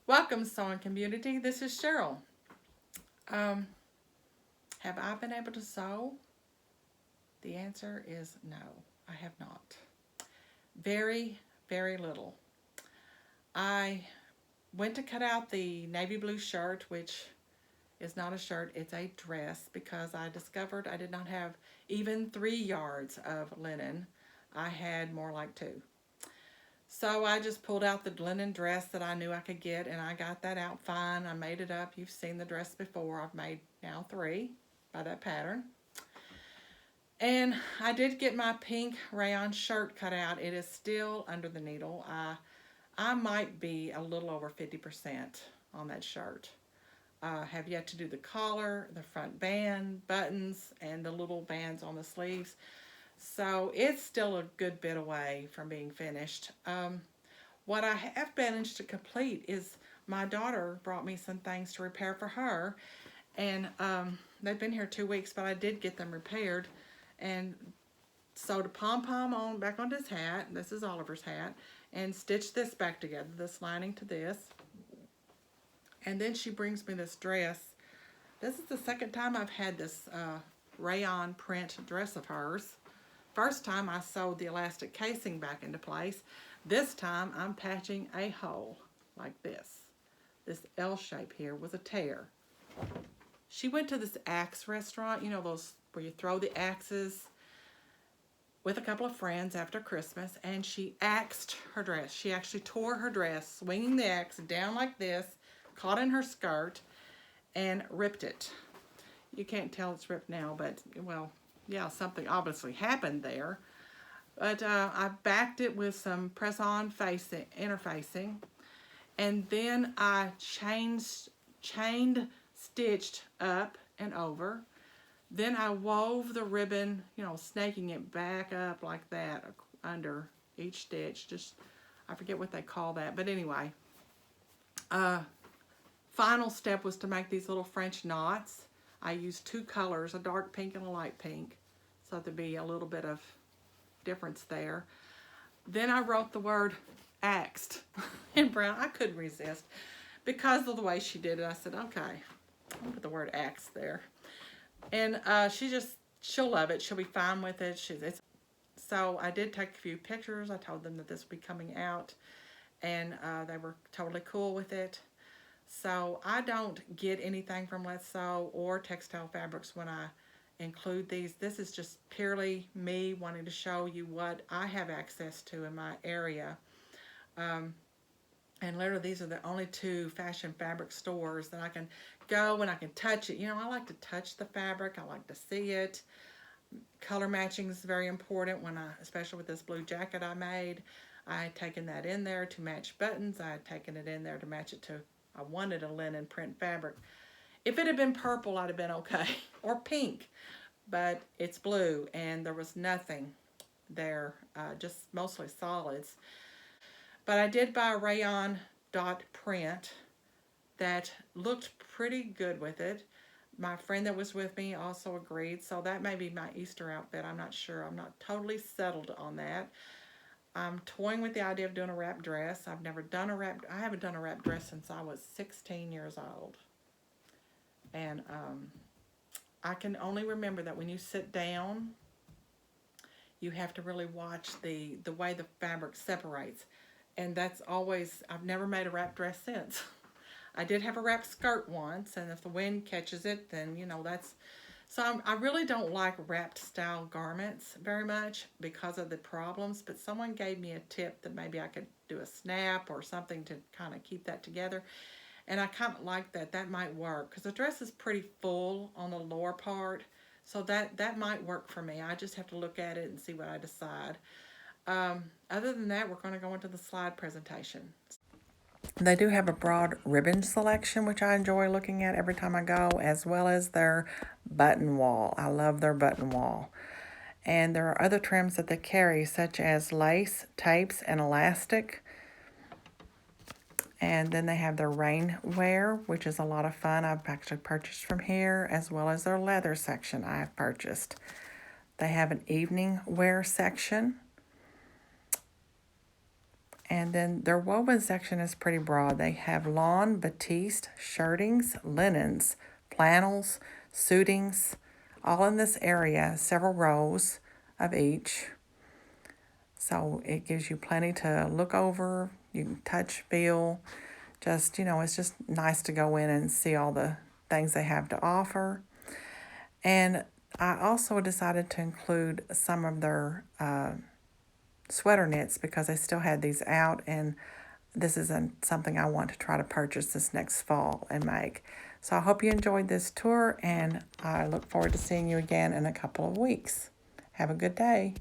Welcome, sewing community. This is Cheryl. Um, have I been able to sew? The answer is no, I have not. Very, very little. I went to cut out the navy blue shirt, which is not a shirt, it's a dress, because I discovered I did not have even 3 yards of linen. I had more like two. So I just pulled out the linen dress that I knew I could get, and I got that out fine. I made it up. You've seen the dress before. I've made now three by that pattern. And I did get my pink rayon shirt cut out. It is still under the needle. I might be a little over 50% on that shirt. Have yet to do the collar, the front band, buttons, and the little bands on the sleeves. So it's still a good bit away from being finished. What I have managed to complete is my daughter brought me some things to repair for her, and they've been here 2 weeks, but I did get them repaired, and sewed a pom-pom on back onto his hat. This is Oliver's hat, and stitched this back together, this lining to this. And then she brings me this dress. This is the second time I've had this rayon print dress of hers. First time I sewed the elastic casing back into place. This time I'm patching a hole like this. This L shape here was a tear. She went to this axe restaurant, you know, those where you throw the axes, with a couple of friends after Christmas, and she axed her dress. She actually tore her dress, swinging the axe down like this, caught in her skirt, and ripped it. You can't tell it's ripped now, but, well, yeah, something obviously happened there. But I backed it with some press-on interfacing, and then I chained, stitched up and over. Then I wove the ribbon, you know, snaking it back up like that under each stitch. Just, I forget what they call that, but anyway. Final step was to make these little French knots. I used two colors, a dark pink and a light pink, so there'd be a little bit of difference there. Then I wrote the word axed in brown. I couldn't resist because of the way she did it. I said, okay, I'll put the word axed there. And she'll love it. She'll be fine with it. So I did take a few pictures. I told them that this would be coming out, and they were totally cool with it. So I don't get anything from Let's Sew or Textile Fabrics when I include these. This is just purely me wanting to show you what I have access to in my area. And literally these are the only two fashion fabric stores that I can go and I can touch it. You know, I like to touch the fabric. I like to see it. Color matching is very important especially with this blue jacket I made. I had taken that in there to match buttons. I had taken it in there to match it to, I wanted a linen print fabric. If it had been purple, I'd have been okay, or pink, but it's blue and there was nothing there, just mostly solids. But I did buy a rayon dot print that looked pretty good with it. My friend that was with me also agreed, so that may be my Easter outfit. I'm not sure. I'm not totally settled on that. I'm toying with the idea of doing a wrap dress. I haven't done a wrap dress since I was 16 years old. And I can only remember that when you sit down, you have to really watch the way the fabric separates. And that's always, I've never made a wrap dress since. I did have a wrap skirt once, and if the wind catches it, then, you know, that's... So I really don't like wrapped style garments very much because of the problems, but someone gave me a tip that maybe I could do a snap or something to kind of keep that together. And I kind of like that. That might work because the dress is pretty full on the lower part, so that might work for me. I just have to look at it and see what I decide. Other than that, we're going to go into the slide presentation. They do have a broad ribbon selection, which I enjoy looking at every time I go, as well as their button wall. I love their button wall. And there are other trims that they carry, such as lace, tapes, and elastic. And then they have their rainwear, which is a lot of fun. I've actually purchased from here, as well as their leather section I have purchased. They have an evening wear section. And then their woven section is pretty broad. They have lawn, batiste, shirtings, linens, flannels, suitings, all in this area, several rows of each. So it gives you plenty to look over. You can touch, feel. Just, it's just nice to go in and see all the things they have to offer. And I also decided to include some of their sweater knits because they still had these out, and this isn't something I want to try to purchase this next fall and make. So I hope you enjoyed this tour, and I look forward to seeing you again in a couple of weeks. Have a good day.